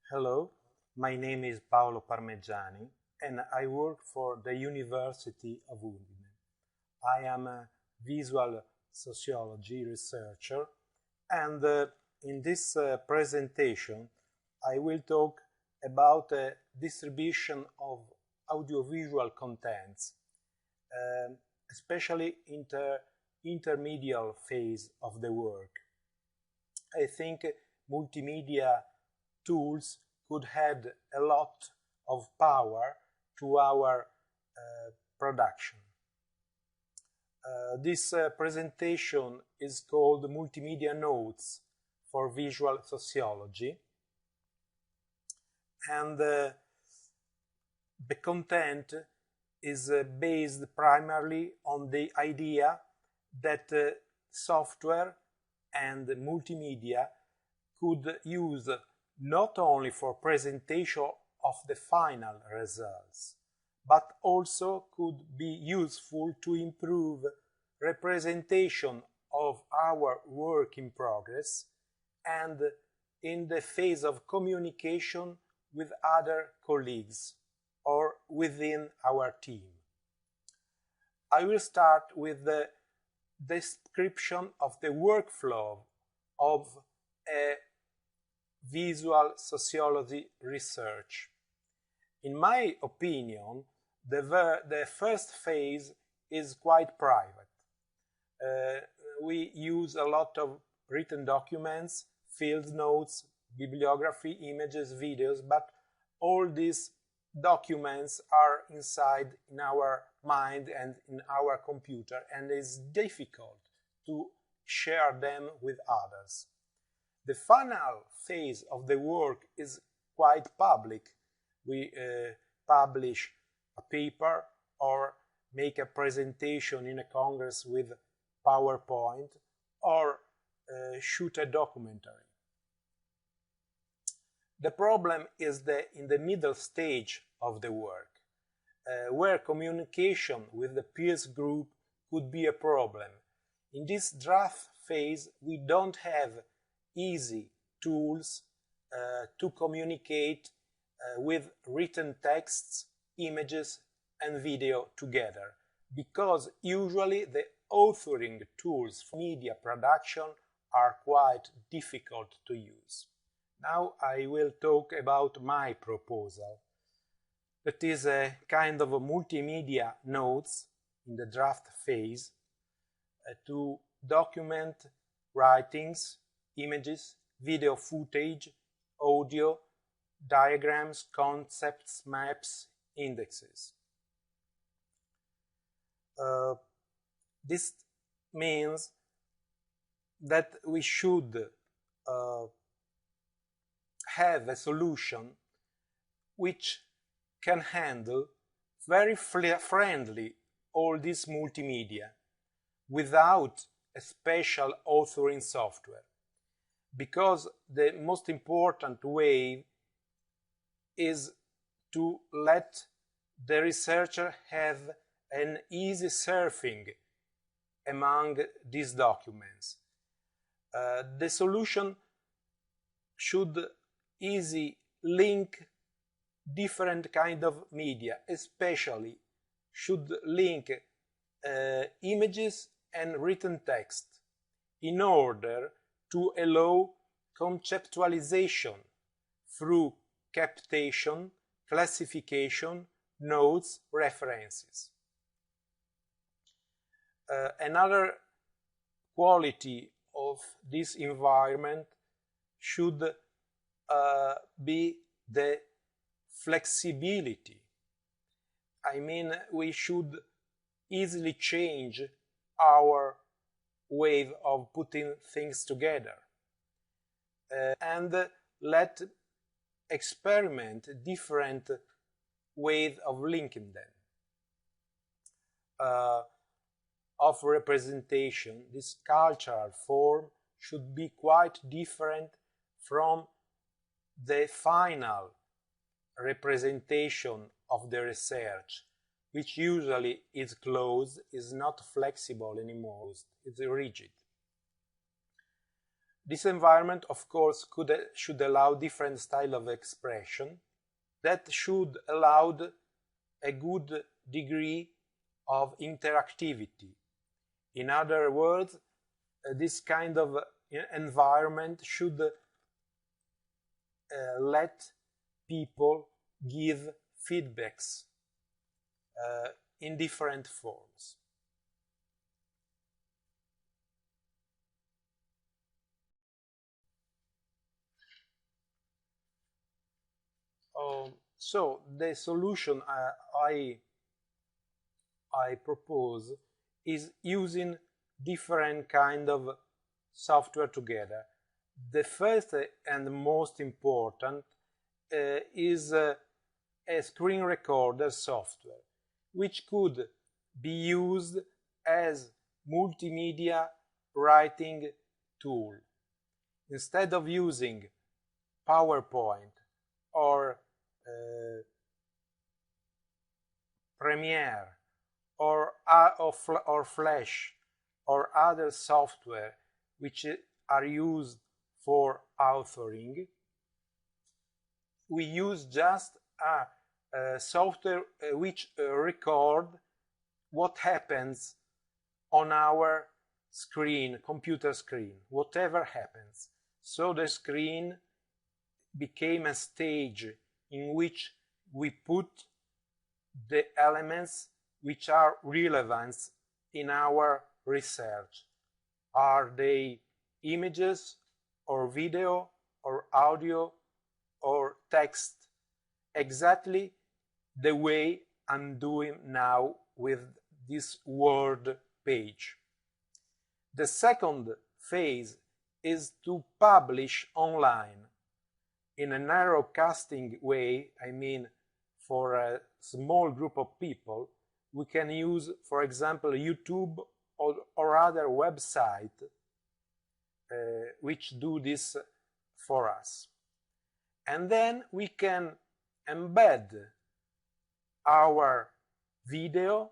Hello, my name is Paolo Parmeggiani and I work for the University of Udine. I am a visual sociology researcher and in this presentation I will talk about the distribution of audiovisual contents, especially in the intermediate phase of the work. I think multimedia tools could add a lot of power to our production. This presentation is called Multimedia Notes for Visual Sociology, and the content is based primarily on the idea that software and multimedia could use not only for presentation of the final results, but also could be useful to improve representation of our work in progress and in the phase of communication with other colleagues or within our team. I will start with the description of the workflow of a visual sociology research. In my opinion, the first phase is quite private. We use a lot of written documents, field notes, bibliography, images, videos, but all these documents are inside in our mind and in our computer, and it's difficult to share them with others. The final phase of the work is quite public. We publish a paper or make a presentation in a congress with PowerPoint or shoot a documentary. The problem is in the middle stage of the work, where communication with the peers group could be a problem. In this draft phase, we don't have easy tools to communicate with written texts, images, and video together, because usually the authoring tools for media production are quite difficult to use. Now I will talk about my proposal. That is a kind of a multimedia notes in the draft phase to document writings, images, video footage, audio, diagrams, concepts, maps, indexes. This means that we should have a solution which can handle very friendly all this multimedia without a special authoring software. Because the most important way is to let the researcher have an easy surfing among these documents. The solution should easily link different kind of media, especially should link images and written text in order to allow conceptualization through captation, classification, notes, references. Another quality of this environment should be the flexibility. I mean, we should easily change our way of putting things together and let experiment different ways of linking them. Of representation, this cultural form should be quite different from the final representation of the research, which usually is closed, is not flexible anymore, it's rigid. This environment, of course, should allow different style of expression that should allow a good degree of interactivity. In other words, this kind of environment should let people give feedbacks in different forms. So the solution I propose is using different kind of software together. The first and most important is a screen recorder software, which could be used as multimedia writing tool. Instead of using PowerPoint or Premiere or Flash or other software which are used for authoring, we use just a software which record what happens on our screen, computer screen, whatever happens. So the screen became a stage in which we put the elements which are relevant in our research. Are they images or video or audio or text? Exactly the way I'm doing now with this Word page. The second phase is to publish online in a narrowcasting way. I mean, for a small group of people, we can use, for example, YouTube or other website which do this for us. And then we can embed our video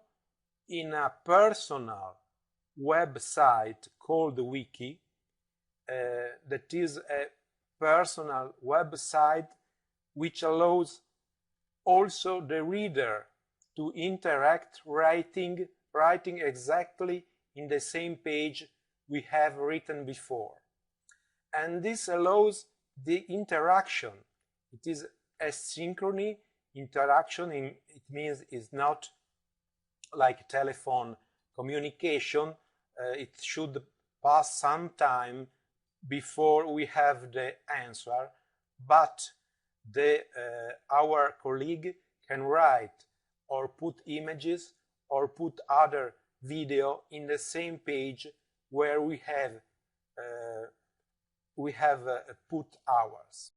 in a personal website called Wiki, that is a personal website which allows also the reader to interact, writing exactly in the same page we have written before. And this allows the interaction. It is asynchrony interaction. It means it's not like telephone communication. It should pass some time before we have the answer, but our colleague can write or put images or put other video in the same page where we have put ours.